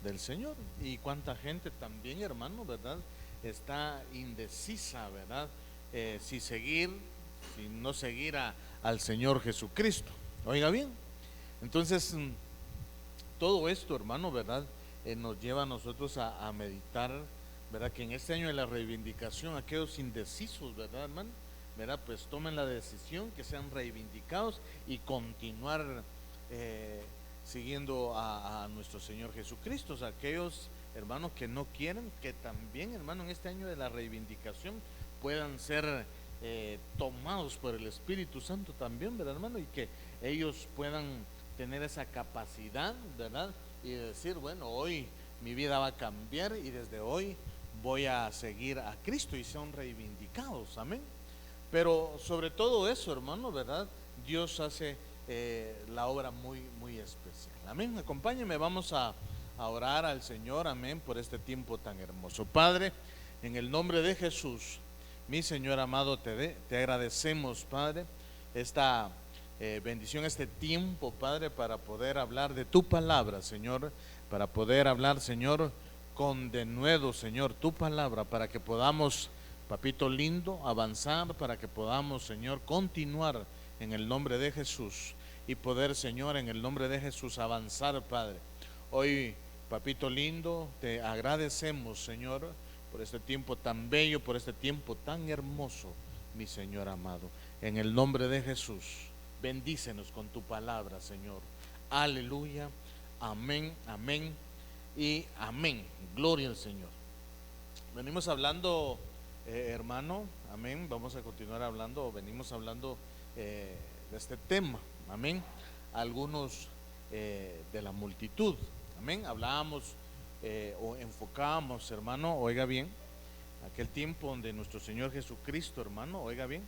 del Señor. Y cuánta gente también, hermano, ¿verdad? Está indecisa, ¿verdad? Si seguir, si no seguir al Señor Jesucristo. Oiga bien, entonces todo esto, hermano, ¿verdad? Nos lleva a nosotros a meditar, ¿verdad? Que en este año de la reivindicación, aquellos indecisos, ¿verdad, hermano? ¿Verdad? Pues tomen la decisión, que sean reivindicados y continuar siguiendo a nuestro Señor Jesucristo. O sea, aquellos hermanos que no quieren, que también, hermano, en este año de la reivindicación puedan ser tomados por el Espíritu Santo también, ¿verdad, hermano? Y que ellos puedan tener esa capacidad, ¿verdad? Y decir, bueno, hoy mi vida va a cambiar y desde hoy voy a seguir a Cristo, y son reivindicados, amén. Pero sobre todo eso, hermano, ¿verdad? Dios hace la obra muy, muy especial, amén. Acompáñenme, vamos a orar al Señor, amén, por este tiempo tan hermoso. Padre, en el nombre de Jesús, mi Señor amado, te agradecemos, Padre, esta bendición, este tiempo, Padre, para poder hablar de tu palabra, Señor, para poder hablar, Señor, con denuedo, Señor, tu palabra, para que podamos, papito lindo, avanzar, para que podamos, Señor, continuar en el nombre de Jesús y poder, Señor, en el nombre de Jesús avanzar, Padre. Hoy, papito lindo, te agradecemos, Señor, por este tiempo tan bello, por este tiempo tan hermoso, mi Señor amado. En el nombre de Jesús, bendícenos con tu palabra, Señor. Aleluya, amén, amén y amén. Gloria al Señor. Venimos hablando, hermano, amén. Vamos a continuar hablando, venimos hablando de este tema, amén. Algunos de la multitud, amén. Hablábamos o enfocábamos, hermano, oiga bien, aquel tiempo donde nuestro Señor Jesucristo, hermano, oiga bien,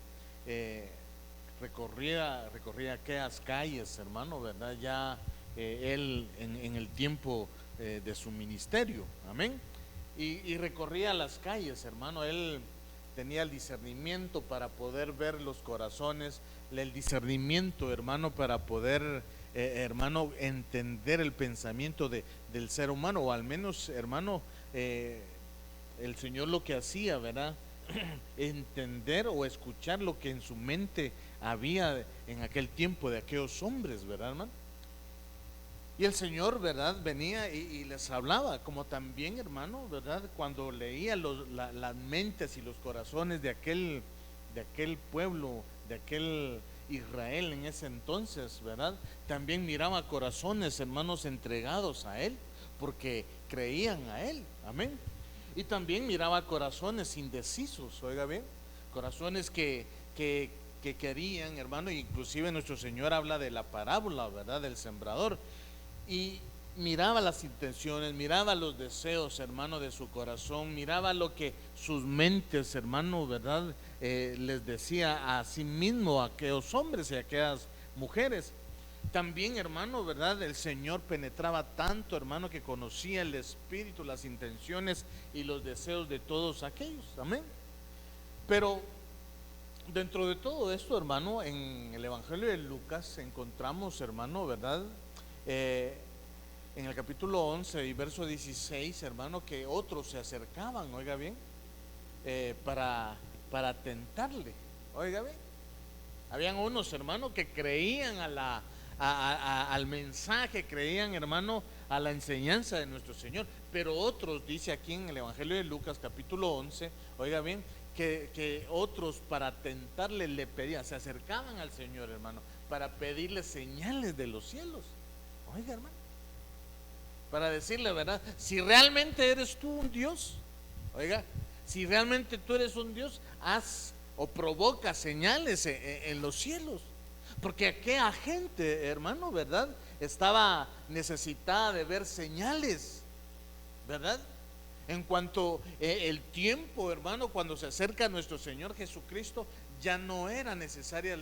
recorría aquellas calles, hermano, ¿verdad? Ya él en el tiempo de su ministerio, amén. Y recorría las calles, hermano. Él tenía el discernimiento para poder ver los corazones, el discernimiento, hermano, para poder, hermano, entender el pensamiento del ser humano, o al menos, hermano, el Señor lo que hacía, ¿verdad? Entender o escuchar lo que en su mente había en aquel tiempo de aquellos hombres, ¿verdad, hermano? Y el Señor, ¿verdad? Venía y les hablaba, como también, hermano, ¿verdad? Cuando leía las mentes y los corazones de aquel pueblo, de aquel Israel en ese entonces, ¿verdad? También miraba corazones, hermanos, entregados a Él, porque creían a Él, amén. Y también miraba corazones indecisos, oiga bien, corazones que querían, hermano. Inclusive nuestro Señor habla de la parábola, ¿verdad? Del sembrador. Y miraba las intenciones, miraba los deseos, hermano, de su corazón, miraba lo que sus mentes, hermano, ¿verdad? Les decía a sí mismo, a aquellos hombres y a aquellas mujeres. También, hermano, ¿verdad? El Señor penetraba tanto, hermano, que conocía el espíritu, las intenciones y los deseos de todos aquellos, amén. Pero dentro de todo esto, hermano, en el Evangelio de Lucas encontramos, hermano, ¿verdad? En el capítulo 11 y verso 16, hermano, que otros se acercaban, oiga bien, para tentarle, oiga bien. Habían unos, hermano, que creían al mensaje, creían, hermano, a la enseñanza de nuestro Señor. Pero otros, dice aquí en el Evangelio de Lucas capítulo 11, oiga bien, que otros para tentarle le pedían, se acercaban al Señor, hermano, para pedirle señales de los cielos. Oiga, hermano, para decirle, ¿verdad? Si realmente eres tú un Dios, oiga, si realmente tú eres un Dios, haz o provoca señales en los cielos. Porque aquella gente, hermano, ¿verdad? Estaba necesitada de ver señales, ¿verdad? En cuanto el tiempo, hermano, cuando se acerca a nuestro Señor Jesucristo, ya no era necesaria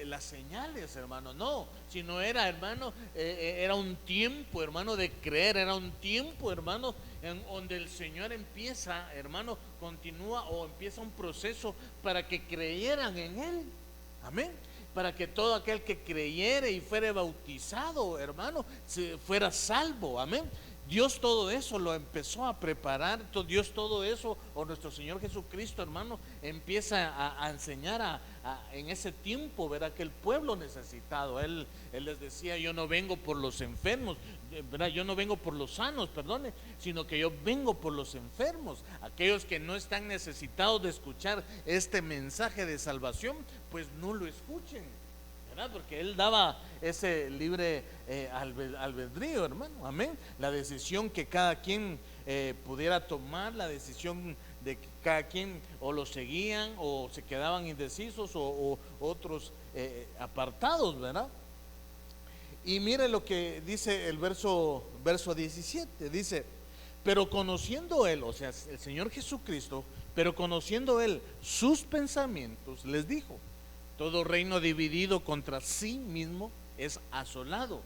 las señales, hermano, no, sino era, hermano, era un tiempo, hermano, de creer, era un tiempo, hermano, en donde el Señor empieza, hermano, continúa o empieza un proceso para que creyeran en Él, amén, para que todo aquel que creyere y fuere bautizado, hermano, fuera salvo, amén. Dios todo eso lo empezó a preparar. Dios todo eso, o nuestro Señor Jesucristo, hermano, empieza a enseñar en ese tiempo, ¿verdad? Que el pueblo necesitado, él les decía: yo no vengo por los enfermos, ¿verdad? Yo no vengo por los sanos, perdone, sino que yo vengo por los enfermos. Aquellos que no están necesitados de escuchar este mensaje de salvación, pues no lo escuchen, ¿verdad? Porque Él daba ese libre albedrío, hermano, amén. La decisión que cada quien pudiera tomar, la decisión de que cada quien o lo seguían o se quedaban indecisos o otros apartados, ¿verdad? Y mire lo que dice el verso 17, dice: pero conociendo Él, o sea, el Señor Jesucristo, pero conociendo Él sus pensamientos, les dijo: todo reino dividido contra sí mismo es asolado,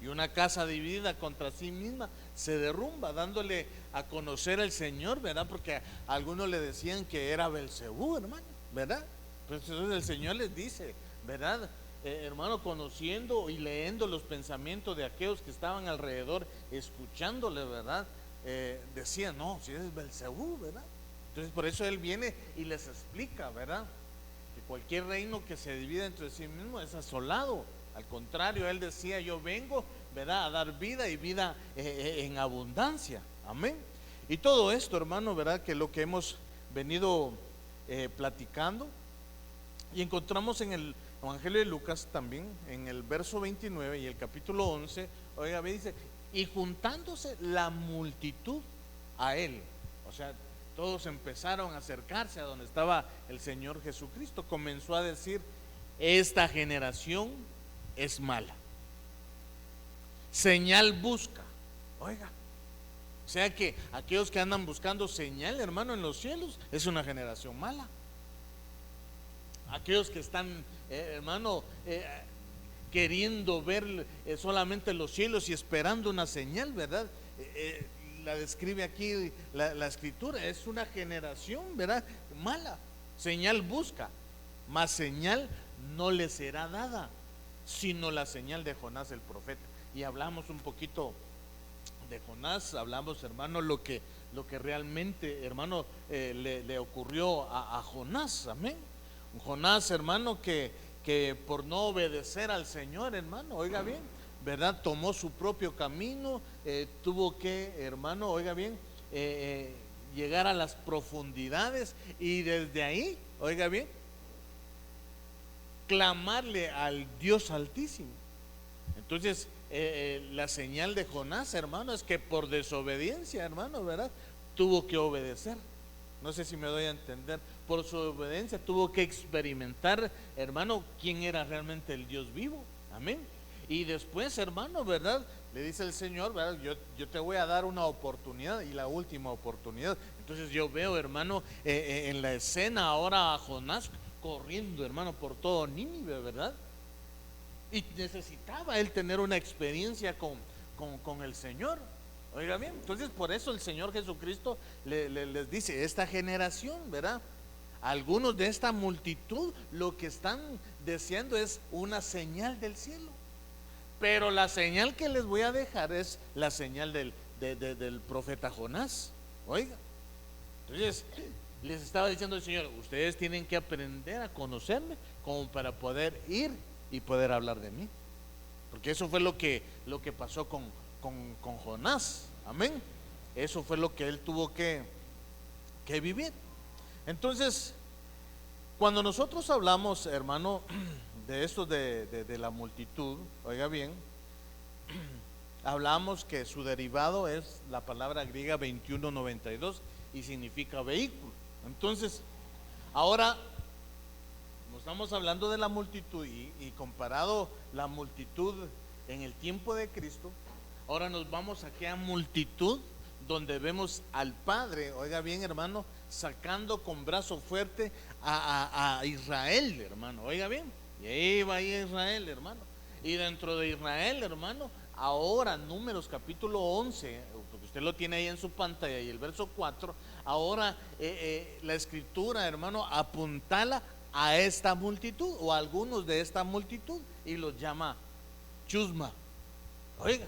y una casa dividida contra sí misma se derrumba. Dándole a conocer al Señor, ¿verdad? Porque a algunos le decían que era Belcebú, hermano, ¿verdad? Pues entonces el Señor les dice, ¿verdad? Hermano, conociendo y leyendo los pensamientos de aquellos que estaban alrededor, escuchándole, ¿verdad? Decían: no, si es Belcebú, ¿verdad? Entonces por eso Él viene y les explica, ¿verdad? Que cualquier reino que se divide entre sí mismo es asolado. Al contrario, Él decía: yo vengo, ¿verdad?, a dar vida y vida en abundancia. Amén. Y todo esto, hermano, ¿verdad?, que lo que hemos venido platicando, y encontramos en el Evangelio de Lucas también, en el verso 29 y el capítulo 11, oiga, dice: y juntándose la multitud a Él, o sea, todos empezaron a acercarse a donde estaba el Señor Jesucristo, comenzó a decir: esta generación es mala, señal busca. Oiga, o sea que aquellos que andan buscando señal, hermano, en los cielos, es una generación mala. Aquellos que están, hermano, queriendo ver solamente los cielos y esperando una señal, ¿verdad? La describe aquí la escritura: es una generación, ¿verdad?, mala. Señal busca, mas señal no le será dada, sino la señal de Jonás el profeta. Y hablamos un poquito de Jonás, hablamos, hermano, lo que realmente, hermano, le ocurrió a Jonás, amén. Jonás, hermano, que por no obedecer al Señor, hermano, oiga bien, ¿verdad?, tomó su propio camino, tuvo que, hermano, oiga bien, llegar a las profundidades, y desde ahí, oiga bien, clamarle al Dios Altísimo. Entonces la señal de Jonás, hermano, es que por desobediencia, hermano, ¿verdad?, tuvo que obedecer. No sé si me doy a entender. Por su obediencia tuvo que experimentar, hermano, quién era realmente el Dios vivo. Amén. Y después, hermano, ¿verdad?, le dice el Señor, ¿verdad?, yo te voy a dar una oportunidad, y la última oportunidad. Entonces yo veo, hermano, en la escena ahora a Jonás corriendo, hermano, por todo Nínive, ¿verdad? Y necesitaba él tener una experiencia con el Señor. Oiga bien, entonces por eso el Señor Jesucristo les dice: esta generación, ¿verdad?, algunos de esta multitud lo que están deseando es una señal del cielo, pero la señal que les voy a dejar es la señal del profeta Jonás. Oiga, entonces les estaba diciendo el Señor: ustedes tienen que aprender a conocerme como para poder ir y poder hablar de mí, porque eso fue lo que pasó con Jonás. Amén. Eso fue lo que él tuvo que vivir. Entonces, cuando nosotros hablamos, hermano, de esto de la multitud, oiga bien, hablamos que su derivado es la palabra griega 2192 y significa vehículo. Entonces, ahora estamos hablando de la multitud, y comparado la multitud en el tiempo de Cristo, ahora nos vamos a aquella multitud donde vemos al Padre, oiga bien, hermano, sacando con brazo fuerte a Israel, hermano, oiga bien, y ahí va Israel, hermano, y dentro de Israel, hermano, ahora Números capítulo 11, porque usted lo tiene ahí en su pantalla, y el verso 4, ahora la escritura, hermano, apuntala a esta multitud, o a algunos de esta multitud, y los llama chusma. Oiga,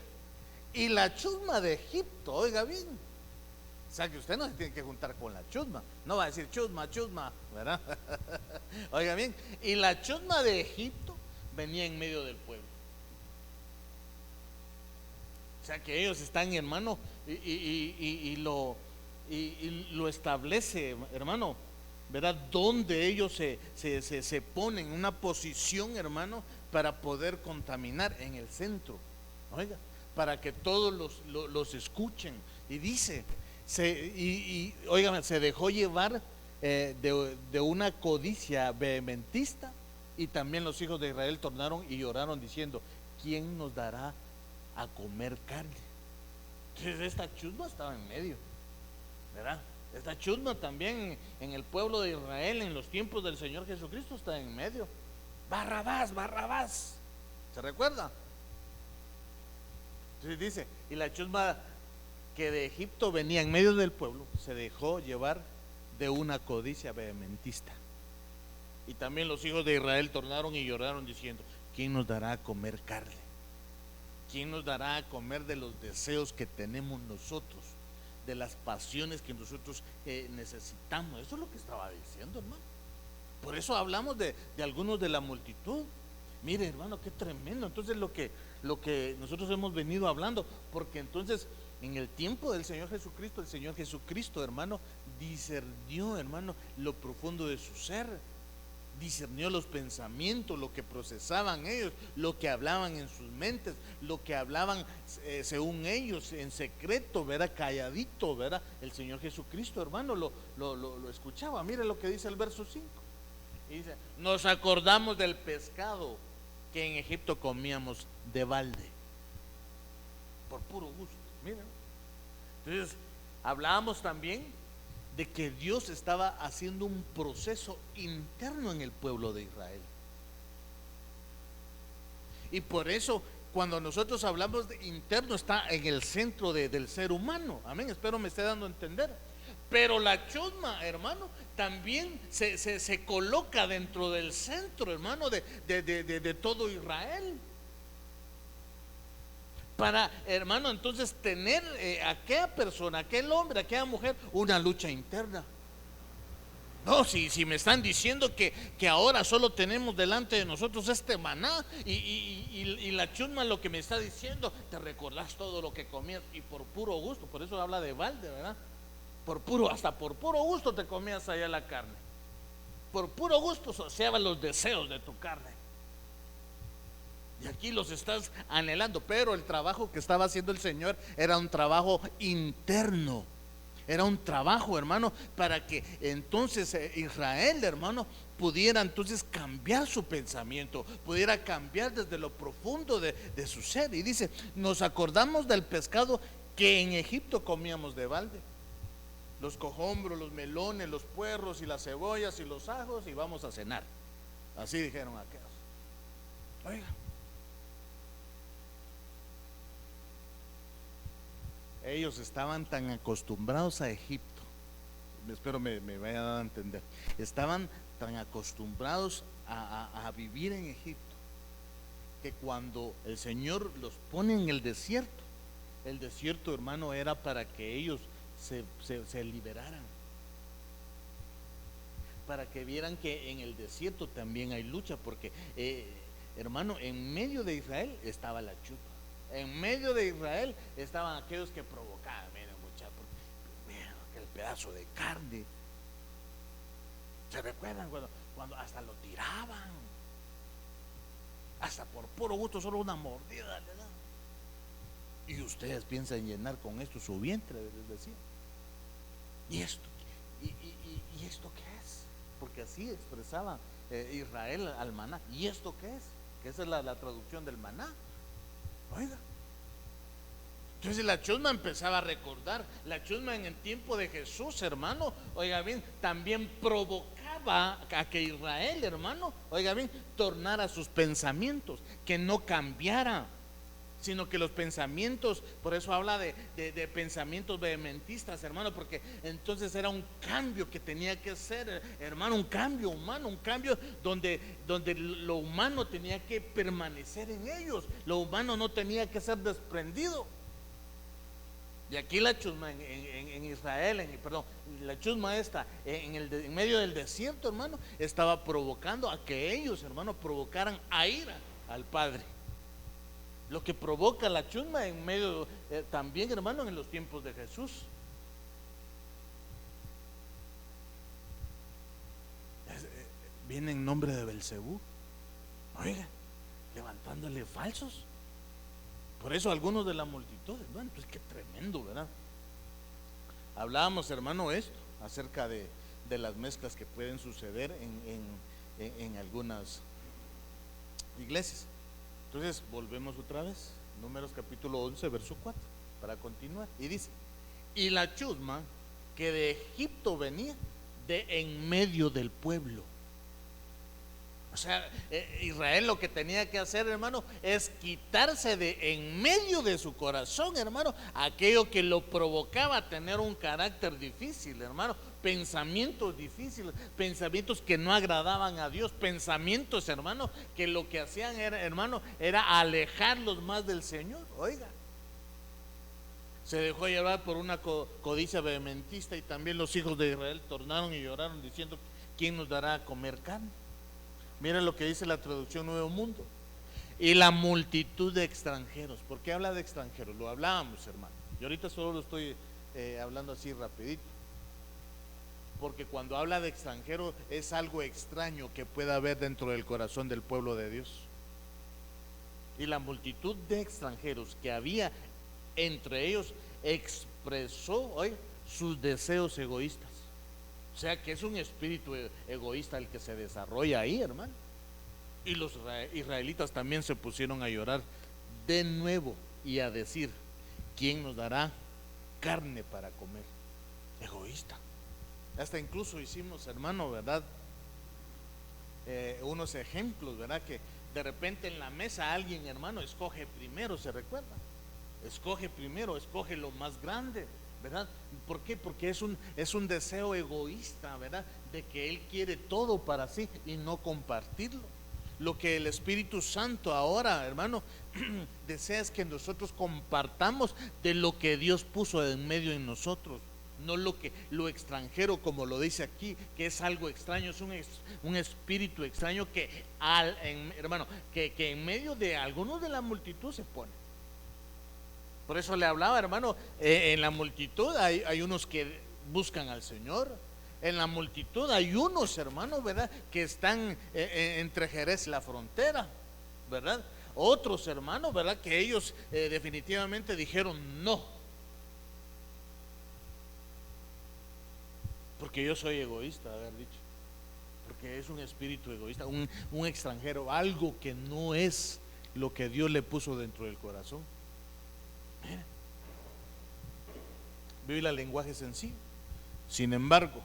Y la chusma de Egipto, oiga bien, o sea que usted no se tiene que juntar con la chusma, no va a decir chusma, chusma, ¿verdad? Oiga bien, y la chusma de Egipto venía en medio del pueblo. O sea que ellos están, hermano, y lo establece, hermano, ¿verdad? Donde ellos se ponen en una posición, hermano, para poder contaminar en el centro, oiga, para que todos los escuchen. Y dice, óigame, se dejó llevar de una codicia vehementista, y también los hijos de Israel tornaron y lloraron diciendo: ¿quién nos dará a comer carne? Entonces esta chusma estaba en medio, ¿verdad? Esta chusma también en el pueblo de Israel en los tiempos del Señor Jesucristo está en medio. Barrabás, Barrabás, ¿se recuerda? Entonces dice, y la chusma que de Egipto venía en medio del pueblo se dejó llevar de una codicia vehementista. Y también los hijos de Israel tornaron y lloraron diciendo: ¿quién nos dará a comer carne? ¿Quién nos dará a comer de los deseos que tenemos nosotros, de las pasiones que nosotros necesitamos? Eso es lo que estaba diciendo, hermano. Por eso hablamos de algunos de la multitud. Mire, hermano, qué tremendo. Entonces lo que nosotros hemos venido hablando, porque entonces en el tiempo del Señor Jesucristo, el Señor Jesucristo, hermano, discernió, hermano, lo profundo de su ser, discernió los pensamientos, lo que procesaban ellos, lo que hablaban en sus mentes, lo que hablaban según ellos en secreto, ¿verdad? Calladito, ¿verdad? El Señor Jesucristo, hermano, lo escuchaba. Mire lo que dice el verso 5. Y dice: nos acordamos del pescado que en Egipto comíamos de balde, por puro gusto. Miren, entonces hablábamos también de que Dios estaba haciendo un proceso interno en el pueblo de Israel. Y por eso cuando nosotros hablamos de interno, está en el centro del ser humano. Amén, espero me esté dando a entender. Pero la chusma, hermano, también se coloca dentro del centro, hermano, de todo Israel. Para, hermano, entonces tener aquella persona, aquel hombre, aquella mujer, una lucha interna. No, si me están diciendo que ahora solo tenemos delante de nosotros este maná, y la chusma lo que me está diciendo: te recordás todo lo que comías y por puro gusto. Por eso habla de balde, ¿verdad? Hasta por puro gusto te comías allá la carne. Por puro gusto saciabas los deseos de tu carne. Y aquí los estás anhelando, pero el trabajo que estaba haciendo el Señor era un trabajo interno. Era un trabajo, hermano, para que entonces Israel, hermano, pudiera entonces cambiar su pensamiento, pudiera cambiar desde lo profundo de su ser. Y dice: nos acordamos del pescado que en Egipto comíamos de balde, los cojombros, los melones, los puerros y las cebollas y los ajos, y vamos a cenar. Así dijeron aquellos. Oiga, ellos estaban tan acostumbrados a Egipto, espero me vaya a dar a entender, estaban tan acostumbrados a vivir en Egipto, que cuando el Señor los pone en el desierto, hermano, era para que ellos se liberaran, para que vieran que en el desierto también hay lucha, porque hermano, en medio de Israel estaba la chusma. En medio de Israel estaban aquellos que provocaban. Miren, muchachos, miren aquel pedazo de carne. ¿Se recuerdan cuando hasta lo tiraban? Hasta por puro gusto, solo una mordida le daban. Y ustedes piensan llenar con esto su vientre, les decía. ¿Y esto? ¿Y esto qué es? Porque así expresaba Israel al maná. ¿Y esto qué es? Que esa es la traducción del maná. Oiga, entonces la chusma empezaba a recordar. La chusma en el tiempo de Jesús, hermano, oiga bien, también provocaba a que Israel, hermano, oiga bien, tornara sus pensamientos, que no cambiara, sino que los pensamientos, por eso habla de pensamientos vehementistas, hermano, porque entonces era un cambio que tenía que ser, hermano, un cambio humano, un cambio donde lo humano tenía que permanecer en ellos, lo humano no tenía que ser desprendido. Y aquí la chusma en Israel, perdón, la chusma esta en medio del desierto, hermano, estaba provocando a que ellos, hermano, provocaran a ira al Padre. Lo que provoca la chusma en medio, también, hermano, en los tiempos de Jesús. Viene en nombre de Belcebú, oiga, levantándole falsos. Por eso algunos de la multitud, bueno, pues qué tremendo, ¿verdad? Hablábamos, hermano, esto acerca de las mezclas que pueden suceder en algunas iglesias. Entonces volvemos otra vez, Números capítulo 11 verso 4, para continuar, y dice: y la chusma que de Egipto venía de en medio del pueblo. O sea, Israel lo que tenía que hacer, hermano, es quitarse de en medio de su corazón, hermano, aquello que lo provocaba a tener un carácter difícil, hermano, pensamientos difíciles, pensamientos que no agradaban a Dios, pensamientos, hermano, que lo que hacían era, hermano, era alejarlos más del Señor. Oiga, se dejó llevar por una codicia vehementista, y también los hijos de Israel tornaron y lloraron diciendo: ¿quién nos dará a comer carne? Miren lo que dice la traducción Nuevo Mundo. Y la multitud de extranjeros. ¿Por qué habla de extranjeros? Lo hablábamos, hermano. Y ahorita solo lo estoy hablando así rapidito. Porque cuando habla de extranjero es algo extraño que pueda haber dentro del corazón del pueblo de Dios. Y la multitud de extranjeros que había entre ellos expresó hoy sus deseos egoístas. O sea que es un espíritu egoísta el que se desarrolla ahí, hermano. Y los israelitas también se pusieron a llorar de nuevo y a decir: ¿quién nos dará carne para comer? Egoísta. Hasta incluso hicimos, hermano, ¿verdad? Unos ejemplos, ¿verdad? Que de repente en la mesa alguien, hermano, escoge primero, ¿se recuerda? Escoge primero, escoge lo más grande, ¿verdad? ¿Por qué? Porque es un deseo egoísta, ¿verdad? De que él quiere todo para sí y no compartirlo. Lo que el Espíritu Santo ahora, hermano, desea es que nosotros compartamos de lo que Dios puso en medio de nosotros. No lo extranjero, como lo dice aquí, que es algo extraño, es un espíritu extraño que, hermano, que en medio de algunos de la multitud se pone. Por eso le hablaba, hermano, en la multitud hay unos que buscan al Señor. En la multitud hay unos, hermanos, ¿verdad?, que están entre Jerez y la frontera, ¿verdad? Otros, hermanos, ¿verdad?, que ellos definitivamente dijeron no. Porque yo soy egoísta, haber dicho. Porque es un espíritu egoísta, un extranjero, algo que no es lo que Dios le puso dentro del corazón. Biblia, lenguaje sencillo. Sin embargo,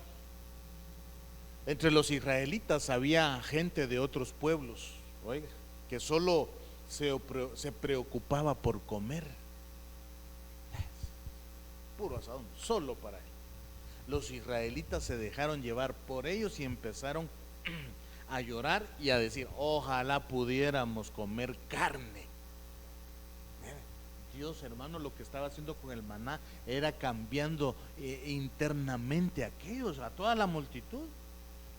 entre los israelitas había gente de otros pueblos, oiga, que solo se preocupaba por comer. Puro asado, solo para él. Los israelitas se dejaron llevar por ellos y empezaron a llorar y a decir: ojalá pudiéramos comer carne. Dios, hermano, lo que estaba haciendo con el maná era cambiando internamente a aquellos, a toda la multitud.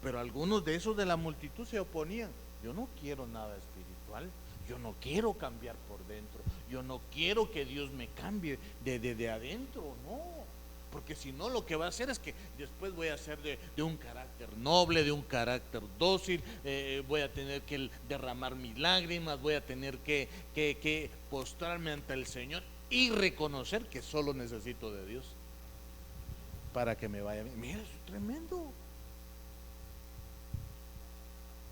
Pero algunos de esos de la multitud se oponían. Yo no quiero nada espiritual, yo no quiero cambiar por dentro, yo no quiero que Dios me cambie de adentro, no. Porque si no, lo que va a hacer es que después voy a ser de un carácter noble, de un carácter dócil, voy a tener que derramar mis lágrimas, voy a tener que postrarme ante el Señor y reconocer que solo necesito de Dios para que me vaya bien. Mira, es tremendo.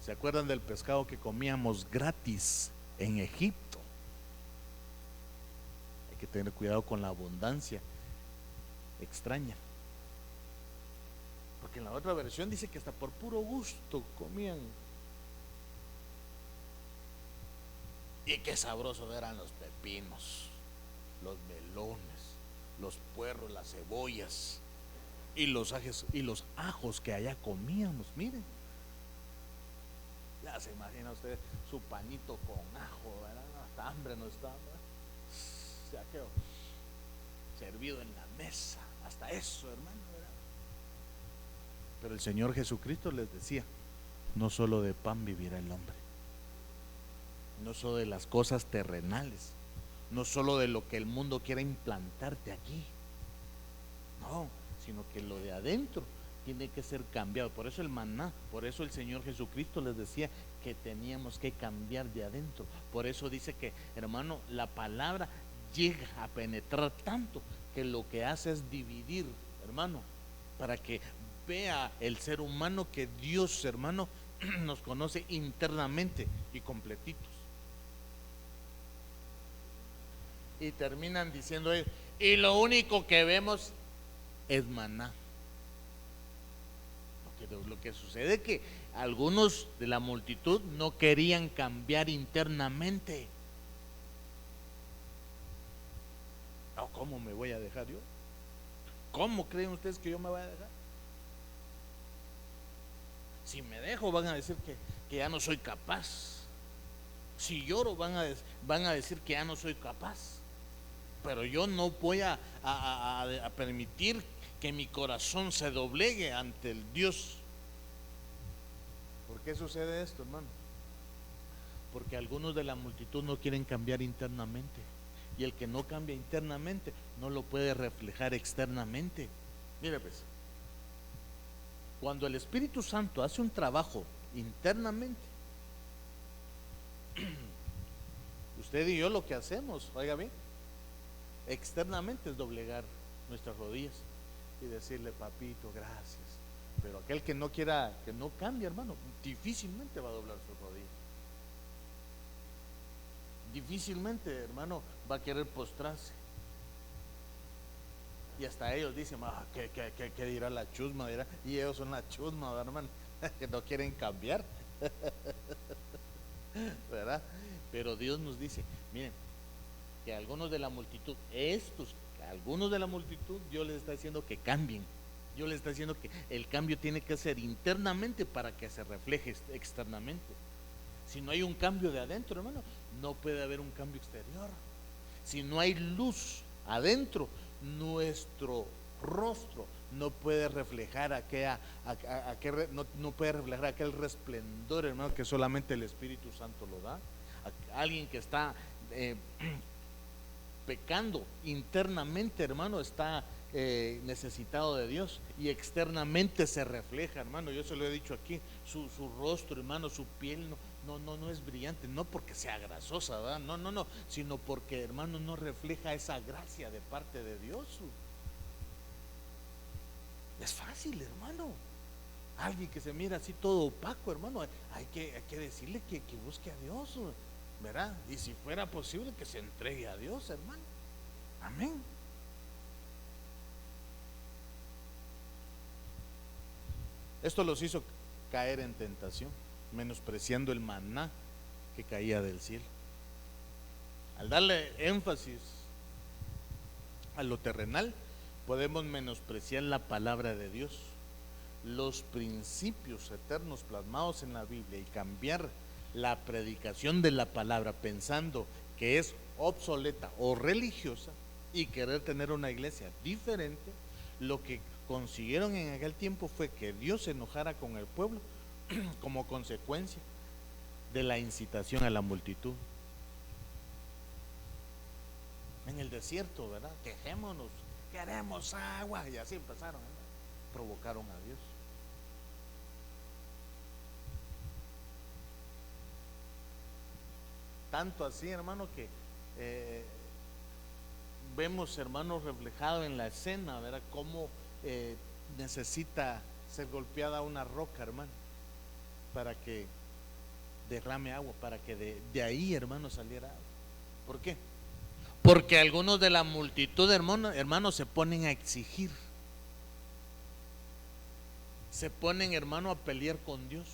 ¿Se acuerdan del pescado que comíamos gratis en Egipto? Hay que tener cuidado con la abundancia extraña, porque en la otra versión dice que hasta por puro gusto comían. Y qué sabrosos eran los pepinos, los melones, los puerros, las cebollas y los ajos que allá comíamos. Miren, ya se imagina usted su panito con ajo, ¿verdad? Hasta hambre no está, ¿verdad? servido en la mesa, hasta eso, hermano, ¿verdad? Pero el Señor Jesucristo les decía, no solo de pan vivirá el hombre, no solo de las cosas terrenales, no solo de lo que el mundo quiera implantarte aquí, no, sino que lo de adentro tiene que ser cambiado. Por eso el maná, por eso el Señor Jesucristo les decía que teníamos que cambiar de adentro. Por eso dice que, hermano, la palabra llega a penetrar tanto que lo que hace es dividir, hermano, para que vea el ser humano que Dios, hermano, nos conoce internamente y completitos. Y terminan diciendo ellos, y lo único que vemos es maná. Lo que sucede es que algunos de la multitud no querían cambiar internamente. No, ¿cómo me voy a dejar yo? ¿Cómo creen ustedes que yo me voy a dejar? Si me dejo van a decir que ya no soy capaz. Si lloro van a decir que ya no soy capaz. Pero yo no voy a permitir que mi corazón se doblegue ante el Dios. ¿Por qué sucede esto, hermano? Porque algunos de la multitud no quieren cambiar internamente, y el que no cambia internamente no lo puede reflejar externamente. Mire pues, cuando el Espíritu Santo hace un trabajo internamente, usted y yo lo que hacemos, oiga bien, externamente es doblegar nuestras rodillas y decirle, papito, gracias. Pero aquel que no quiera, que no cambie, hermano, difícilmente va a doblar sus rodillas. Difícilmente, hermano, va a querer postrarse. Y hasta ellos dicen, ¿qué dirá la chusma? Dirá, y ellos son la chusma, hermano, que no quieren cambiar. ¿Verdad? Pero Dios nos dice, miren, que algunos de la multitud, algunos de la multitud, Dios les está diciendo que cambien. Dios les está diciendo que el cambio tiene que ser internamente para que se refleje externamente. Si no hay un cambio de adentro, hermano, no puede haber un cambio exterior. Si no hay luz adentro, nuestro rostro no puede reflejar no puede reflejar aquel resplendor, hermano, que solamente el Espíritu Santo lo da. Alguien que está pecando internamente, hermano, está necesitado de Dios, y externamente se refleja, hermano. Yo se lo he dicho aquí, su rostro, hermano, su piel no es brillante, no porque sea grasosa, ¿verdad? No, sino porque, hermano, no refleja esa gracia de parte de Dios. Es fácil, hermano. Alguien que se mira así todo opaco, hermano, hay que decirle que busque a Dios, ¿verdad? Y si fuera posible, que se entregue a Dios, hermano. Amén. Esto los hizo caer en tentación, menospreciando el maná que caía del cielo. Al darle énfasis a lo terrenal, podemos menospreciar la palabra de Dios, los principios eternos plasmados en la Biblia, y cambiar la predicación de la palabra pensando que es obsoleta o religiosa, y querer tener una iglesia diferente. Lo que consiguieron en aquel tiempo fue que Dios se enojara con el pueblo como consecuencia de la incitación a la multitud. En el desierto, ¿verdad? Quejémonos, queremos agua, y así empezaron, ¿verdad? Provocaron a Dios. Tanto así, hermano, que vemos, hermano, reflejado en la escena, ¿verdad? Cómo necesita ser golpeada una roca, hermano, para que derrame agua, para que de ahí, hermano, saliera agua. ¿Por qué? Porque algunos de la multitud, hermano, se ponen a exigir, se ponen, hermano, a pelear con Dios.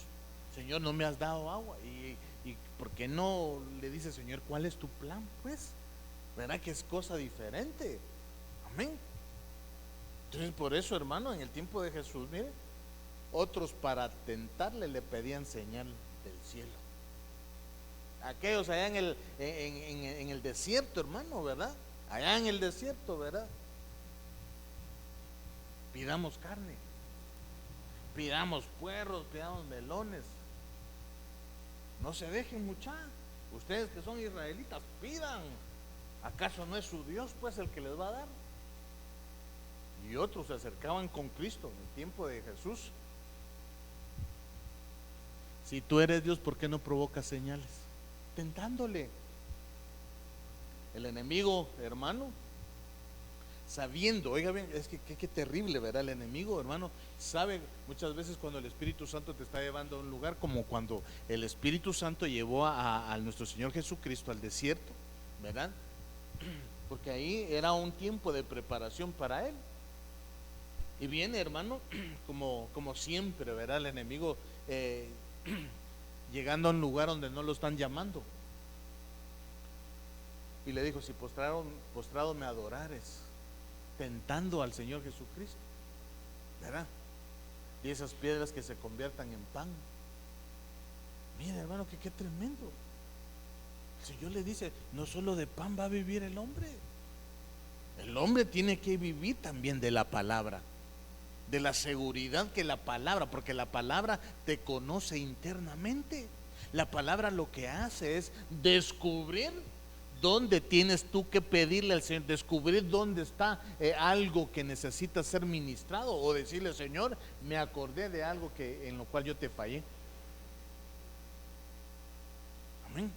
Señor, no me has dado agua, y ¿por qué no le dice, Señor, cuál es tu plan? Pues, ¿verdad que es cosa diferente? Amén. Entonces, por eso, hermano, en el tiempo de Jesús, mire, otros para tentarle le pedían señal del cielo. Aquellos allá en el desierto, hermano, ¿verdad? Allá en el desierto, ¿verdad? pidamos carne, pidamos puerros, pidamos melones. No se dejen, muchachos. Ustedes que son israelitas, pidan. ¿Acaso no es su Dios pues el que les va a dar? Y otros se acercaban con Cristo en el tiempo de Jesús. Si tú eres Dios, ¿por qué no provocas señales? Tentándole. El enemigo, hermano, sabiendo, oiga bien, es que qué terrible, ¿verdad? El enemigo, hermano, sabe muchas veces cuando el Espíritu Santo te está llevando a un lugar, como cuando el Espíritu Santo llevó a nuestro Señor Jesucristo al desierto, ¿verdad? Porque ahí era un tiempo de preparación para Él. Y viene, hermano, como siempre, ¿verdad? El enemigo llegando a un lugar donde no lo están llamando. Y le dijo: si postrado me adorares, tentando al Señor Jesucristo, ¿verdad? Y esas piedras que se conviertan en pan. Mira, hermano, que qué tremendo. El Señor le dice: no solo de pan va a vivir el hombre. El hombre tiene que vivir también de la palabra, de la seguridad que la palabra, porque la palabra te conoce internamente. La palabra lo que hace es descubrir dónde tienes tú que pedirle al Señor, descubrir dónde está algo que necesita ser ministrado, o decirle: Señor, me acordé de algo en lo cual yo te fallé. Amén.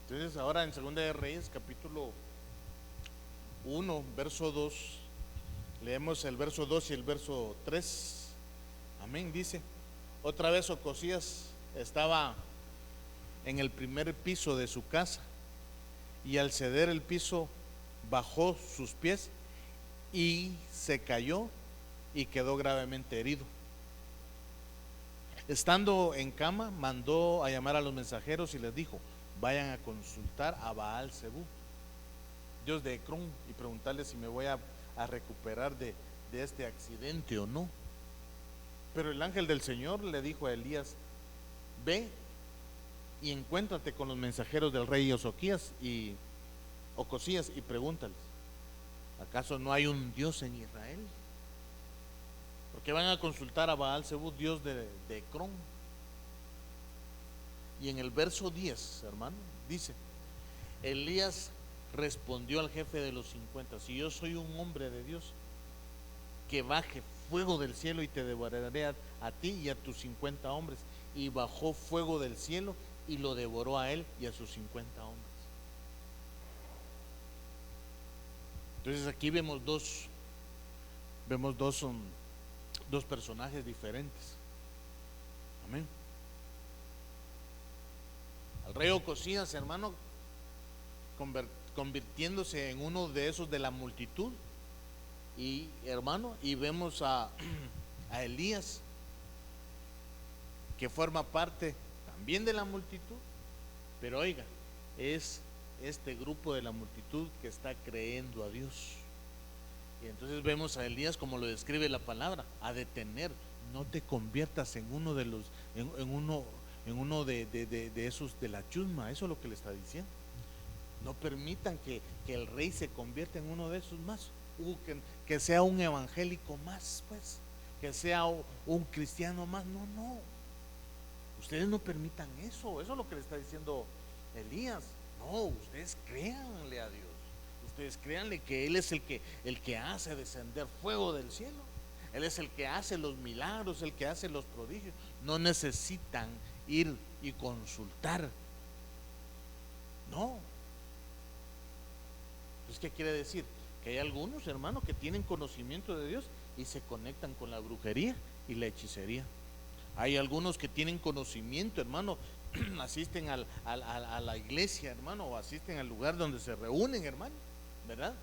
Entonces ahora en Segunda de Reyes capítulo 1 verso 2, leemos el verso 2 y el verso 3. Amén. Dice: otra vez Ocosías estaba en el primer piso de su casa, y al ceder el piso bajó sus pies y se cayó y quedó gravemente herido. Estando en cama, mandó a llamar a los mensajeros y les dijo: vayan a consultar a Baal Zebú, Dios de Ecrón, y preguntarle si me voy a recuperar de este accidente o no. Pero el ángel del Señor le dijo a Elías: ve y encuéntrate con los mensajeros del rey Ocosías y pregúntales: ¿acaso no hay un Dios en Israel? Porque van a consultar a Baal Zebú, Dios de Ecrón. Y en el verso 10, hermano, dice: Elías respondió al jefe de los 50: si yo soy un hombre de Dios, que baje fuego del cielo y te devoraré a ti y a tus 50 hombres. Y bajó fuego del cielo y lo devoró a él y a sus 50 hombres. Entonces aquí vemos dos personajes diferentes. Amén. Al rey Ocosías, hermano, convirtiéndose en uno de esos de la multitud. Y hermano, y vemos a Elías, que forma parte también de la multitud, pero oiga, es este grupo de la multitud que está creyendo a Dios. Y entonces vemos a Elías, como lo describe la palabra, a detener: no te conviertas en uno de los en uno de esos de la chusma. Eso es lo que le está diciendo. No permitan que el rey se convierta en uno de esos más, que sea un evangélico más, pues, que sea un cristiano más. No, ustedes no permitan eso. Eso es lo que le está diciendo Elías. No, ustedes créanle a Dios. Ustedes créanle que Él es el que hace descender fuego del cielo. Él es el que hace los milagros, el que hace los prodigios. No necesitan ir y consultar. No. Entonces, ¿qué quiere decir? Que hay algunos, hermanos, que tienen conocimiento de Dios y se conectan con la brujería y la hechicería. Hay algunos que tienen conocimiento, hermano, asisten a la iglesia, hermano, o asisten al lugar donde se reúnen, hermano, ¿verdad?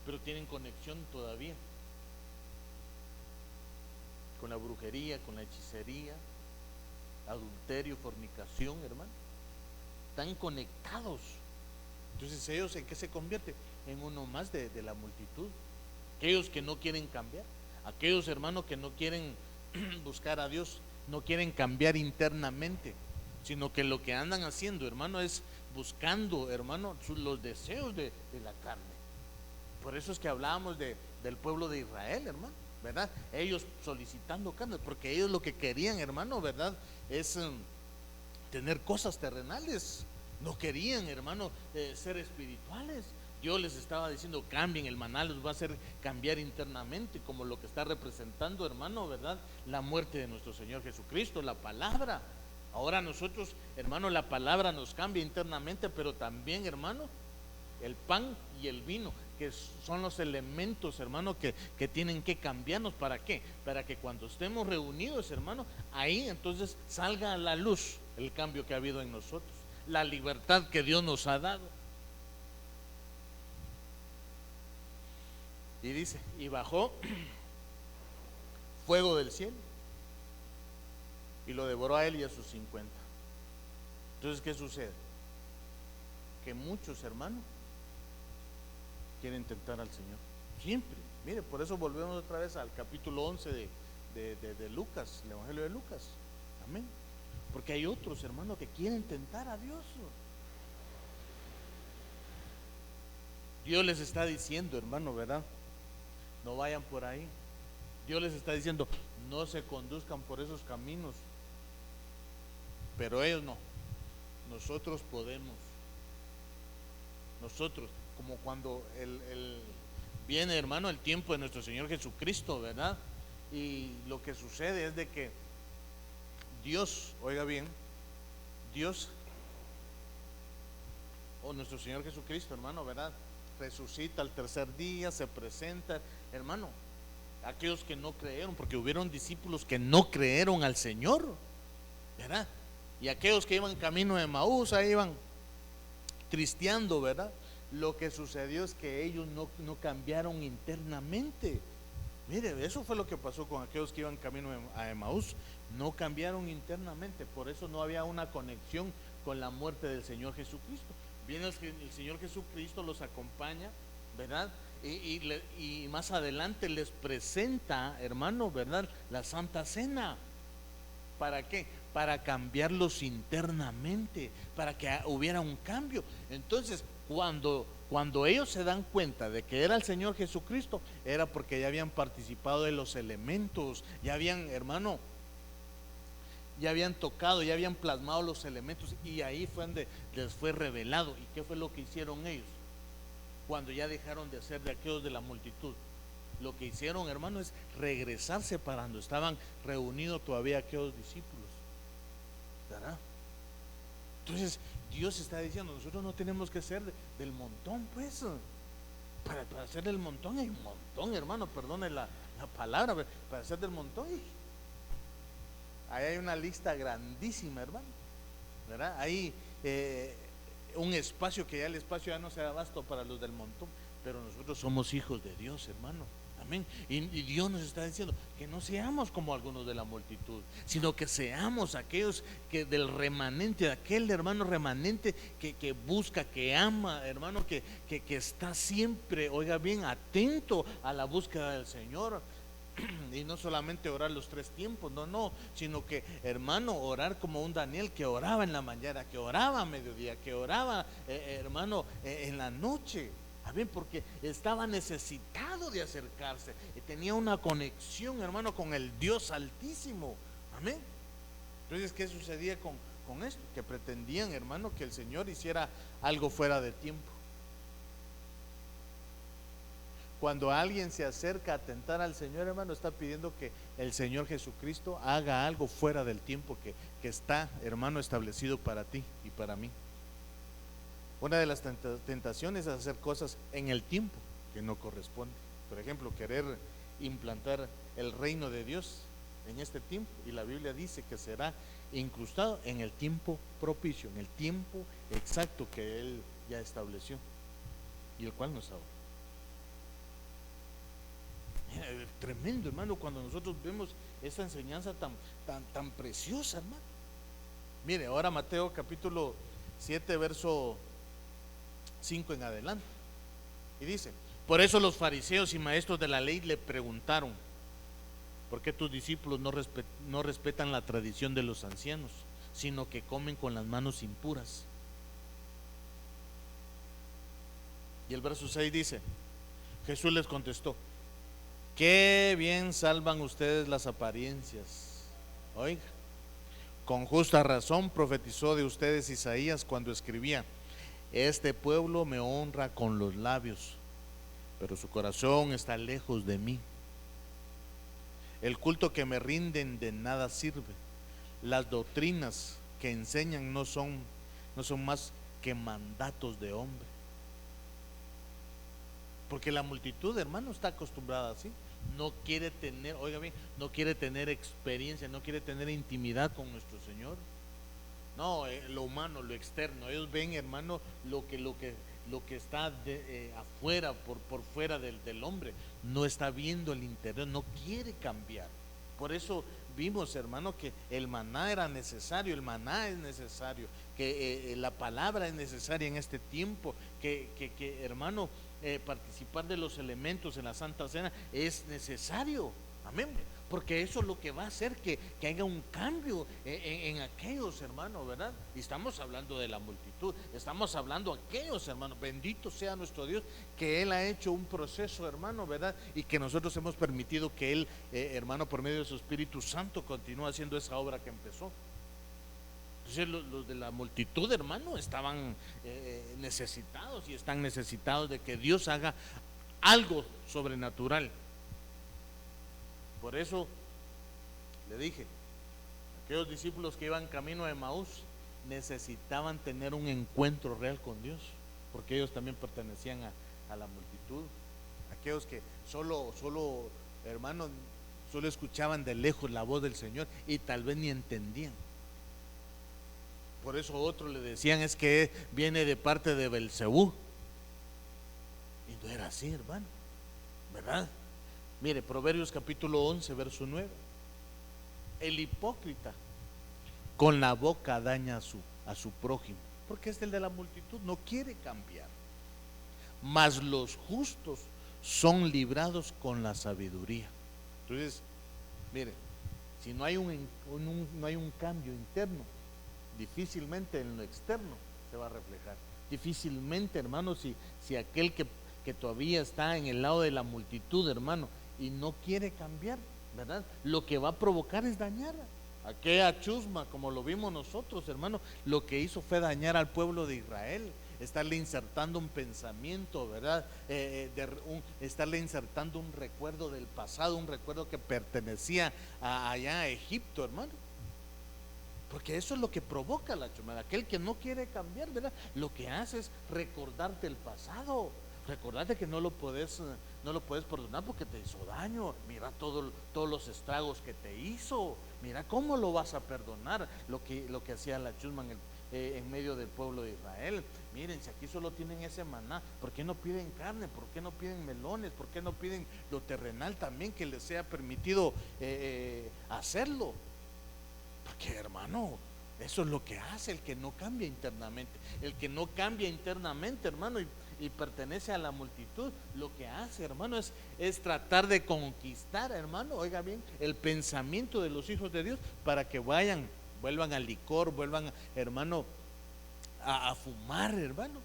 Pero tienen conexión todavía con la brujería, con la hechicería, adulterio, fornicación, hermano. Están conectados. Entonces, ¿ellos en qué se convierten? En uno más de la multitud. Aquellos que no quieren cambiar, aquellos, hermanos, que no quieren buscar a Dios, no quieren cambiar internamente, sino que lo que andan haciendo, hermano, es buscando, hermano, los deseos de la carne. Por eso es que hablábamos del pueblo de Israel, hermano, ¿verdad? Ellos solicitando carne, porque ellos lo que querían, hermano, ¿verdad? Es tener cosas terrenales. No querían, hermano, ser espirituales. Dios les estaba diciendo: cambien, el maná los va a hacer cambiar internamente, como lo que está representando, hermano, ¿verdad? La muerte de nuestro Señor Jesucristo, la palabra. Ahora nosotros, hermano, la palabra nos cambia internamente, pero también, hermano, el pan y el vino, que son los elementos, hermano, que tienen que cambiarnos. ¿Para qué? Para que cuando estemos reunidos, hermano, ahí entonces salga a la luz el cambio que ha habido en nosotros, la libertad que Dios nos ha dado. Y dice: y bajó fuego del cielo y lo devoró a él y a sus 50. Entonces, ¿qué sucede? Que muchos, hermanos, quieren tentar al Señor. Siempre. Mire, por eso volvemos otra vez al capítulo 11 de Lucas, el Evangelio de Lucas. Amén. Porque hay otros, hermanos, que quieren tentar a Dios. Dios les está diciendo, hermano, ¿verdad? No vayan por ahí. Dios les está diciendo: no se conduzcan por esos caminos. Pero ellos no. Nosotros podemos. Nosotros, como cuando viene, hermano, el tiempo de nuestro Señor Jesucristo, ¿verdad? Y lo que sucede es de que Dios, oiga bien, Dios, o nuestro Señor Jesucristo, hermano, ¿verdad? Resucita al tercer día, se presenta, hermano. Aquellos que no creyeron, porque hubieron discípulos que no creyeron al Señor, ¿verdad? Y aquellos que iban camino de Emaús, ahí iban tristeando, ¿verdad? Lo que sucedió es que ellos no cambiaron internamente. Mire, eso fue lo que pasó con aquellos que iban camino a Emaús. No cambiaron internamente. Por eso no había una conexión con la muerte del Señor Jesucristo. Viene el Señor Jesucristo, los acompaña, ¿verdad? Y más adelante les presenta, hermano, ¿verdad?, la Santa Cena. ¿Para qué? Para cambiarlos internamente, para que hubiera un cambio. Entonces, cuando ellos se dan cuenta de que era el Señor Jesucristo, era porque ya habían participado de los elementos, ya habían, hermano, ya habían tocado, ya habían plasmado los elementos, y ahí fue donde les fue revelado. ¿Y qué fue lo que hicieron ellos? Cuando ya dejaron de ser de aquellos de la multitud, lo que hicieron, hermano, es regresarse para donde estaban reunidos todavía aquellos discípulos, ¿verdad? Entonces Dios está diciendo: nosotros no tenemos que ser del montón, pues. Para ser del montón hay un montón, hermano, perdone la palabra, para ser del montón ahí hay una lista grandísima, hermano, ¿verdad? Hay un espacio que ya el espacio ya no se da abasto para los del montón, pero nosotros somos hijos de Dios, hermano. Amén. Y Dios nos está diciendo que no seamos como algunos de la multitud, sino que seamos aquellos que del remanente, de aquel hermano remanente que busca, que ama, hermano, que está siempre, oiga bien, atento a la búsqueda del Señor. Y no solamente orar los 3 tiempos, no, sino que, hermano, orar como un Daniel, que oraba en la mañana, que oraba a mediodía, que oraba, hermano, en la noche. Amén, porque estaba necesitado de acercarse, tenía una conexión, hermano, con el Dios Altísimo. Amén. Entonces, ¿qué sucedía con esto? Que pretendían, hermano, que el Señor hiciera algo fuera de tiempo. Cuando alguien se acerca a tentar al Señor, hermano, está pidiendo que el Señor Jesucristo haga algo fuera del tiempo que está, hermano, establecido para ti y para mí. Una de las tentaciones es hacer cosas en el tiempo que no corresponde. Por ejemplo, querer implantar el reino de Dios en este tiempo, y la Biblia dice que será incrustado en el tiempo propicio, en el tiempo exacto que Él ya estableció y el cual no es ahora. Tremendo, hermano, cuando nosotros vemos esta enseñanza tan preciosa, hermano. Mire, ahora Mateo capítulo 7, verso 5 en adelante, y dice: por eso los fariseos y maestros de la ley le preguntaron: ¿por qué tus discípulos no respetan la tradición de los ancianos, sino que comen con las manos impuras? Y el verso 6 dice: Jesús les contestó: qué bien salvan ustedes las apariencias. Oiga, con justa razón profetizó de ustedes Isaías cuando escribía: este pueblo me honra con los labios, pero su corazón está lejos de mí. El culto que me rinden de nada sirve. Las doctrinas que enseñan no son más que mandatos de hombre. Porque la multitud, hermano, está acostumbrada así. No quiere tener, oiga bien, no quiere tener experiencia, no quiere tener intimidad con nuestro Señor. No, lo humano, lo externo. Ellos ven, hermano, lo que está afuera, por fuera del hombre. No está viendo el interior, no quiere cambiar. Por eso vimos, hermano, que el maná era necesario, el maná es necesario, que la palabra es necesaria en este tiempo, que hermano, participar de los elementos en la Santa Cena es necesario. Amén. Porque eso es lo que va a hacer que haya un cambio en aquellos, hermanos, ¿verdad? Y estamos hablando de la multitud, estamos hablando de aquellos, hermanos. Bendito sea nuestro Dios, que Él ha hecho un proceso, hermano, ¿verdad? Y que nosotros hemos permitido que Él, hermano, por medio de su Espíritu Santo, continúe haciendo esa obra que empezó. Entonces los de la multitud, hermano, estaban necesitados y están necesitados de que Dios haga algo sobrenatural. Por eso le dije, aquellos discípulos que iban camino de Emaús necesitaban tener un encuentro real con Dios, porque ellos también pertenecían a la multitud. Aquellos que solo hermanos, solo escuchaban de lejos la voz del Señor y tal vez ni entendían. Por eso otros le decían: es que viene de parte de Belcebú. Y no era así, hermano, ¿verdad? Mire, Proverbios capítulo 11, verso 9. El hipócrita con la boca daña a su prójimo, porque es el de la multitud, no quiere cambiar. Mas los justos son librados con la sabiduría. Entonces, mire, si no hay no hay un cambio interno, difícilmente en lo externo se va a reflejar. Difícilmente, hermano, si aquel que todavía está en el lado de la multitud, hermano, y no quiere cambiar, ¿verdad? Lo que va a provocar es dañar. Aquella chusma, como lo vimos nosotros, hermano, lo que hizo fue dañar al pueblo de Israel, estarle insertando un pensamiento, ¿verdad? Estarle insertando un recuerdo del pasado, un recuerdo que pertenecía allá a Egipto, hermano. Porque eso es lo que provoca la chusma. Aquel que no quiere cambiar, ¿verdad? Lo que hace es recordarte el pasado. Recordate que no lo puedes perdonar porque te hizo daño. Mira todos los estragos que te hizo. Mira cómo lo vas a perdonar. Lo que hacía la chusma en medio del pueblo de Israel. Miren, si aquí solo tienen ese maná, ¿por qué no piden carne? ¿Por qué no piden melones? ¿Por qué no piden lo terrenal también, que les sea permitido hacerlo? Porque, hermano, eso es lo que hace el que no cambia internamente. El que no cambia internamente, hermano, y pertenece a la multitud, lo que hace, hermano, es tratar de conquistar, hermano, oiga bien, el pensamiento de los hijos de Dios para que vuelvan al licor, vuelvan, hermano, a fumar, hermano,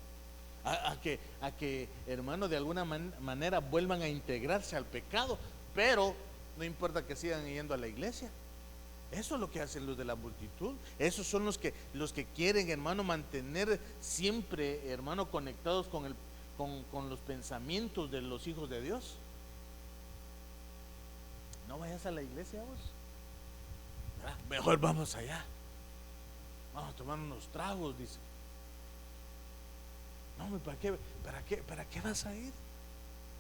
a que, hermano, de alguna manera vuelvan a integrarse al pecado, pero no importa que sigan yendo a la iglesia. Eso es lo que hacen los de la multitud. Esos son los que quieren, hermano, mantener siempre, hermano, conectados con los pensamientos de los hijos de Dios. No vayas a la iglesia vos, ¿verdad? Mejor vamos allá, vamos a tomar unos tragos, dice. No, ¿para qué vas a ir?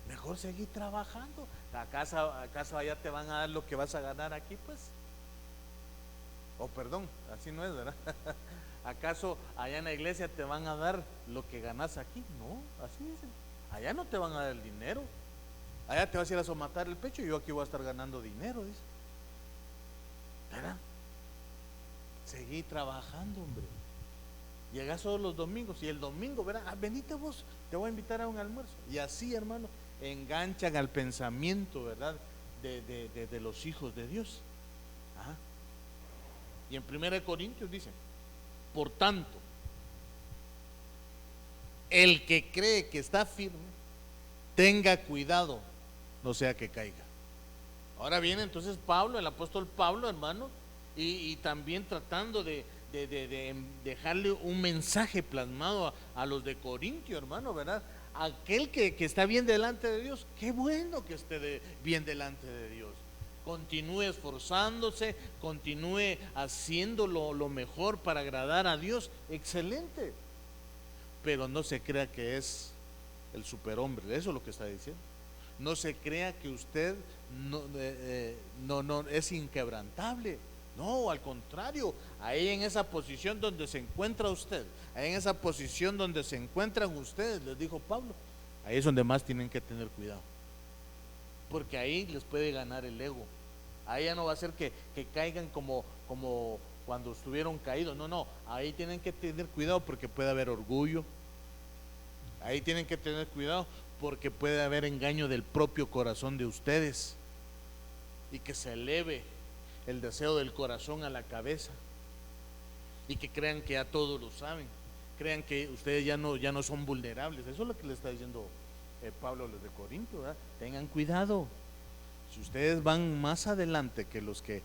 Mejor seguir trabajando. ¿Acaso allá te van a dar lo que vas a ganar aquí, pues? Perdón, así no es, ¿verdad? ¿Acaso allá en la iglesia te van a dar lo que ganas aquí? No, así dicen. Allá no te van a dar el dinero. Allá te vas a ir a somatar el pecho y yo aquí voy a estar ganando dinero, dice. ¿Verdad? Seguí trabajando, hombre. Llegas todos los domingos y el domingo, ¿verdad? Venite vos, te voy a invitar a un almuerzo. Y así, hermano, enganchan al pensamiento, ¿verdad? De los hijos de Dios. Ajá. Y en 1 Corintios dice: por tanto, el que cree que está firme, tenga cuidado, no sea que caiga. Ahora viene entonces Pablo, el apóstol Pablo, hermano, y también tratando de dejarle un mensaje plasmado a los de Corintio, hermano, ¿verdad? Aquel que está bien delante de Dios, qué bueno que esté bien delante de Dios. Continúe esforzándose, continúe haciendo lo mejor para agradar a Dios, excelente. Pero no se crea que es el superhombre, eso es lo que está diciendo. No se crea que usted no es inquebrantable. No, al contrario, ahí en esa posición donde se encuentra usted, ahí en esa posición donde se encuentran ustedes, les dijo Pablo, ahí es donde más tienen que tener cuidado, porque ahí les puede ganar el ego. Ahí ya no va a ser que caigan como cuando estuvieron caídos. No, ahí tienen que tener cuidado porque puede haber orgullo. Ahí tienen que tener cuidado porque puede haber engaño del propio corazón de ustedes y que se eleve el deseo del corazón a la cabeza y que crean que ya todos lo saben, crean que ustedes ya no son vulnerables. Eso es lo que le está diciendo Pablo a los de Corinto, ¿verdad? Tengan cuidado. Si ustedes van más adelante que los que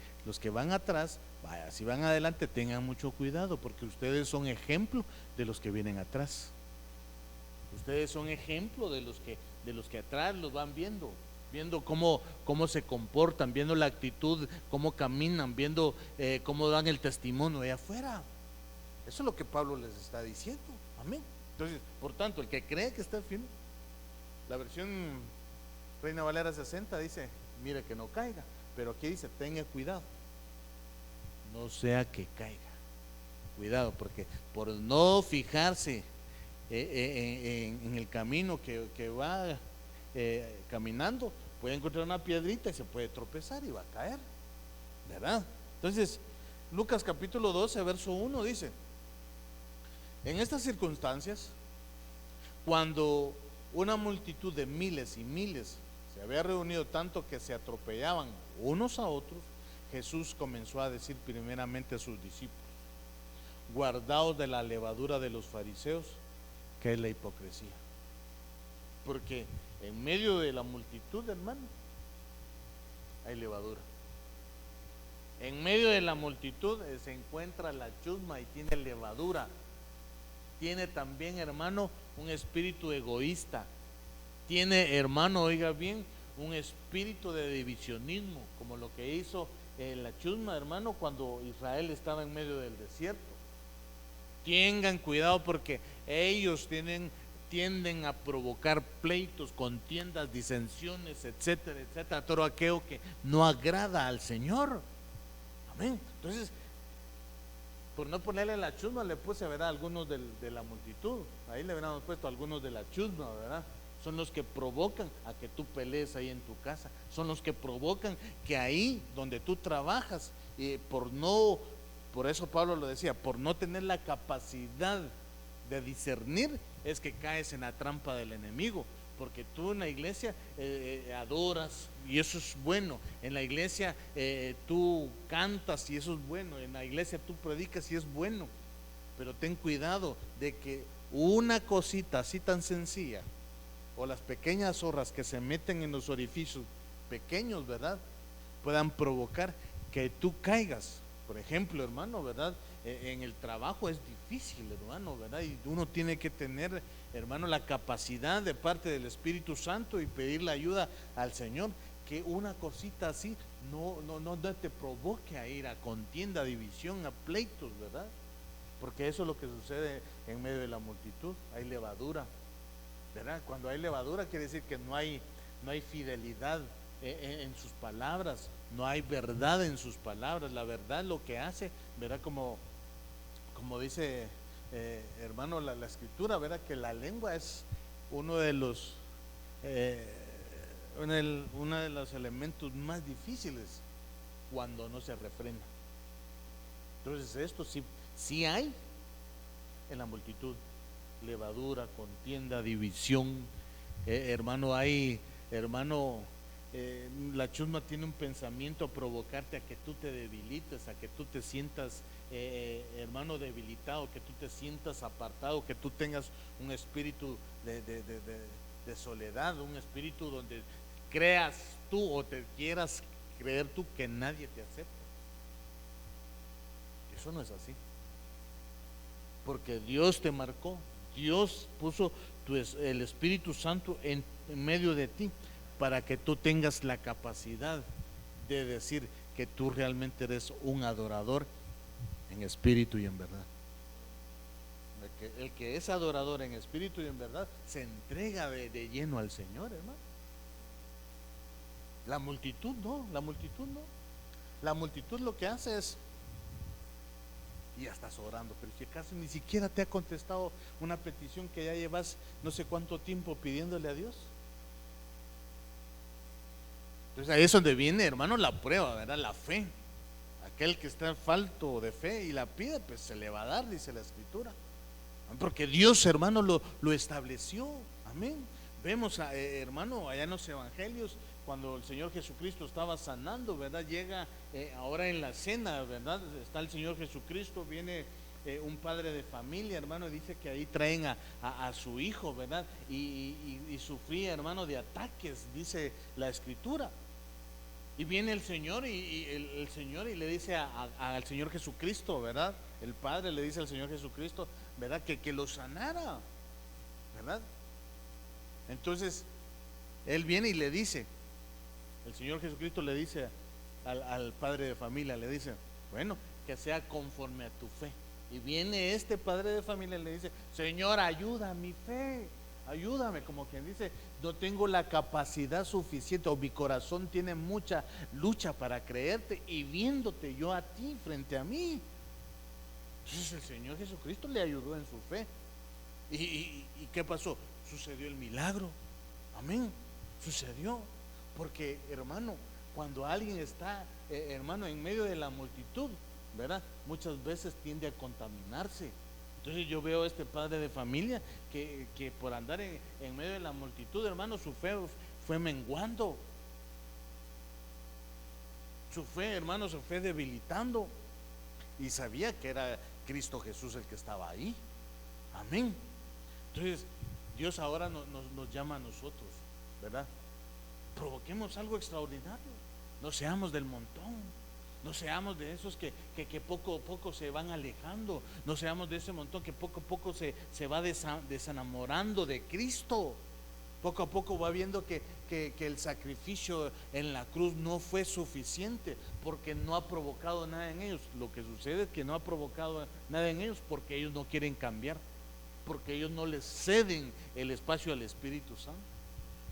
van atrás, vaya, si van adelante tengan mucho cuidado porque ustedes son ejemplo de los que vienen atrás. Ustedes son ejemplo de los que atrás los van viendo cómo se comportan, viendo la actitud, cómo caminan, viendo cómo dan el testimonio allá afuera. Eso es lo que Pablo les está diciendo. Amén. Entonces, por tanto, el que cree que está firme, la versión Reina Valera 60 dice, mire que no caiga, pero aquí dice, tenga cuidado, no sea que caiga. Cuidado, porque por no fijarse en el camino que va caminando, puede encontrar una piedrita y se puede tropezar y va a caer, ¿verdad? Entonces, Lucas capítulo 12, verso 1 dice, en estas circunstancias, cuando una multitud de miles y miles se había reunido tanto que se atropellaban unos a otros, Jesús comenzó a decir primeramente a sus discípulos, guardaos de la levadura de los fariseos, que es la hipocresía. Porque en medio de la multitud, hermano, hay levadura. En medio de la multitud se encuentra la chusma y tiene levadura. Tiene también, hermano, un espíritu egoísta. Tiene, hermano, oiga bien, un espíritu de divisionismo, como lo que hizo la chusma, hermano, cuando Israel estaba en medio del desierto. Tengan cuidado porque ellos tienden a provocar pleitos, contiendas, disensiones, etcétera, etcétera, todo aquello que no agrada al Señor. Amén. Entonces, por no ponerle la chusma, le puse, ¿verdad?, algunos de la multitud. Ahí le hubiéramos puesto algunos de la chusma, ¿verdad? Son los que provocan a que tú pelees ahí en tu casa. Son los que provocan que ahí donde tú trabajas, por eso Pablo lo decía, por no tener la capacidad de discernir, es que caes en la trampa del enemigo. Porque tú en la iglesia adoras y eso es bueno. En la iglesia tú cantas y eso es bueno. En la iglesia tú predicas y es bueno. Pero ten cuidado de que una cosita así tan sencilla, o las pequeñas zorras que se meten en los orificios pequeños, ¿verdad?, puedan provocar que tú caigas. Por ejemplo, hermano, ¿verdad?, en el trabajo es difícil, hermano, ¿verdad? Y uno tiene que tener, hermano, la capacidad de parte del Espíritu Santo y pedir la ayuda al Señor, que una cosita así no te provoque a ir a contienda, a división, a pleitos, ¿verdad? Porque eso es lo que sucede en medio de la multitud. Hay levadura, ¿verdad? Cuando hay levadura quiere decir que no hay fidelidad en sus palabras, no hay verdad en sus palabras. La verdad lo que hace, ¿verdad? Como dice hermano la escritura, ¿verdad?, que la lengua es uno de los elementos más difíciles cuando no se refrena. Entonces esto sí hay en la multitud: levadura, contienda, división. Hermano, la chusma tiene un pensamiento a provocarte a que tú te debilites, a que tú te sientas hermano debilitado, que tú te sientas apartado, que tú tengas un espíritu de soledad, un espíritu donde creas tú o te quieras creer tú que nadie te acepta. Eso no es así, porque Dios te marcó, Dios puso el Espíritu Santo en medio de ti para que tú tengas la capacidad de decir que tú realmente eres un adorador en espíritu y en verdad. El que es adorador en espíritu y en verdad se entrega de lleno al Señor, hermano. La multitud no. La multitud lo que hace es, y ya estás orando, pero si acaso ni siquiera te ha contestado una petición que ya llevas no sé cuánto tiempo pidiéndole a Dios. Entonces ahí es donde viene, hermano, la prueba, ¿verdad? La fe. Aquel que está falto de fe y la pide, pues se le va a dar, dice la Escritura. Porque Dios, hermano, lo estableció. Amén. Vemos, hermano, allá en los evangelios, cuando el Señor Jesucristo estaba sanando, ¿verdad? Llega ahora en la cena, ¿verdad? Está el Señor Jesucristo, viene un padre de familia, hermano, dice que ahí traen a su hijo, ¿verdad? Y sufría, hermano, de ataques, dice la Escritura. Y viene el Señor el Señor y le dice al Señor Jesucristo, ¿verdad? El Padre le dice al Señor Jesucristo, ¿verdad? Que lo sanara, ¿verdad? Entonces, Él viene y le dice, el Señor Jesucristo le dice al padre de familia, le dice, bueno, que sea conforme a tu fe. Y viene este padre de familia y le dice, Señor, ayuda a mi fe. Ayúdame, como quien dice, no tengo la capacidad suficiente, o mi corazón tiene mucha lucha para creerte y viéndote yo a ti frente a mí. Entonces el Señor Jesucristo le ayudó en su fe. ¿Y qué pasó? Sucedió el milagro. Amén. Sucedió. Porque, hermano, cuando alguien está, hermano, en medio de la multitud, ¿verdad? Muchas veces tiende a contaminarse. Entonces yo veo a este padre de familia que por andar en medio de la multitud, hermano, su fe fue menguando. Su fe, hermano, se fue debilitando. Y sabía que era Cristo Jesús el que estaba ahí. Amén. Entonces Dios ahora nos llama a nosotros, ¿verdad? Provoquemos algo extraordinario. No seamos del montón. No seamos de esos que poco a poco se van alejando. No seamos de ese montón que poco a poco se va desenamorando de Cristo. Poco a poco va viendo que el sacrificio en la cruz no fue suficiente, porque no ha provocado nada en ellos. Lo que sucede es que no ha provocado nada en ellos porque ellos no quieren cambiar, porque ellos no les ceden el espacio al Espíritu Santo.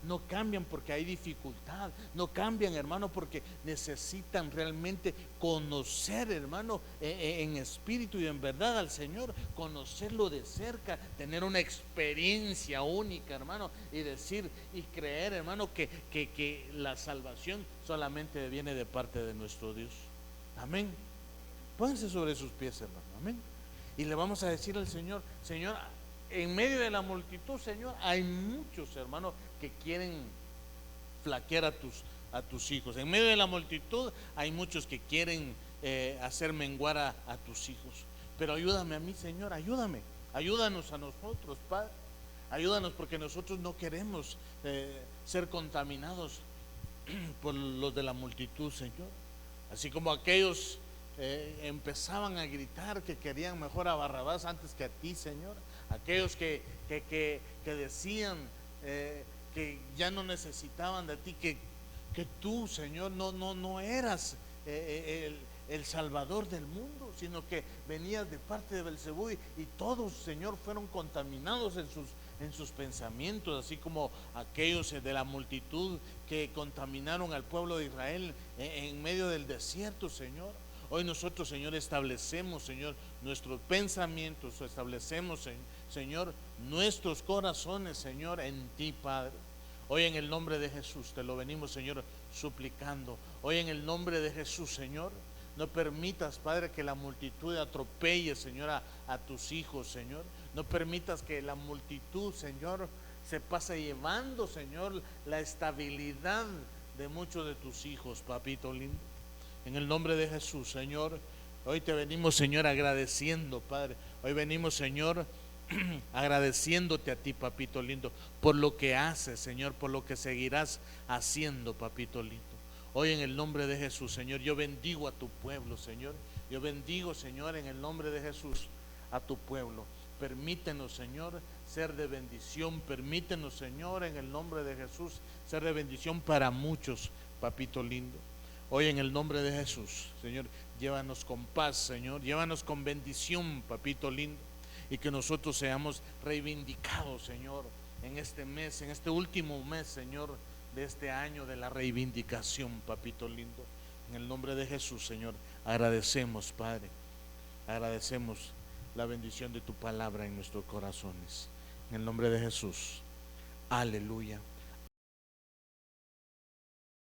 No cambian porque hay dificultad. No cambian, hermano, porque necesitan realmente conocer, hermano, en espíritu y en verdad al Señor, conocerlo de cerca, tener una experiencia única, hermano, y decir y creer, hermano, que la salvación solamente viene de parte de nuestro Dios. Amén. Pónganse sobre sus pies, hermano. Amén. Y le vamos a decir al Señor, Señor, en medio de la multitud, Señor, hay muchos, hermanos, que quieren flaquear a tus hijos. En medio de la multitud hay muchos que quieren hacer menguar a tus hijos. Pero ayúdame a mí, Señor, ayúdame. Ayúdanos a nosotros, Padre. Ayúdanos, porque nosotros no queremos ser contaminados por los de la multitud, Señor. Así como aquellos empezaban a gritar que querían mejor a Barrabás antes que a ti, Señor. Aquellos que decían que ya no necesitaban de ti, que tú, Señor, no eras el Salvador del mundo, sino que venías de parte de Belcebú, y todos, Señor, fueron contaminados en sus pensamientos, así como aquellos de la multitud que contaminaron al pueblo de Israel en medio del desierto, Señor. Hoy nosotros, Señor, establecemos, Señor, nuestros pensamientos, establecemos, Señor, nuestros corazones, Señor, en ti, Padre. Hoy en el nombre de Jesús te lo venimos, Señor, suplicando. Hoy en el nombre de Jesús, Señor, no permitas, Padre, que la multitud atropelle, Señor, a tus hijos, Señor. No permitas que la multitud, Señor, se pase llevando, Señor, la estabilidad de muchos de tus hijos, papito lindo. En el nombre de Jesús, Señor, hoy te venimos, Señor, agradeciendo, Padre. Hoy venimos, Señor, agradeciéndote a ti, papito lindo, por lo que haces, Señor, por lo que seguirás haciendo, papito lindo. Hoy en el nombre de Jesús, Señor, yo bendigo a tu pueblo, Señor. Yo bendigo, Señor, en el nombre de Jesús, a tu pueblo. Permítenos, Señor, ser de bendición. Permítenos, Señor, en el nombre de Jesús, ser de bendición para muchos, papito lindo. Hoy en el nombre de Jesús, Señor, llévanos con paz, Señor. Llévanos con bendición, papito lindo. Y que nosotros seamos reivindicados, Señor, en este mes, en este último mes, Señor, de este año de la reivindicación, papito lindo. En el nombre de Jesús, Señor, agradecemos, Padre, agradecemos la bendición de tu palabra en nuestros corazones. En el nombre de Jesús, aleluya.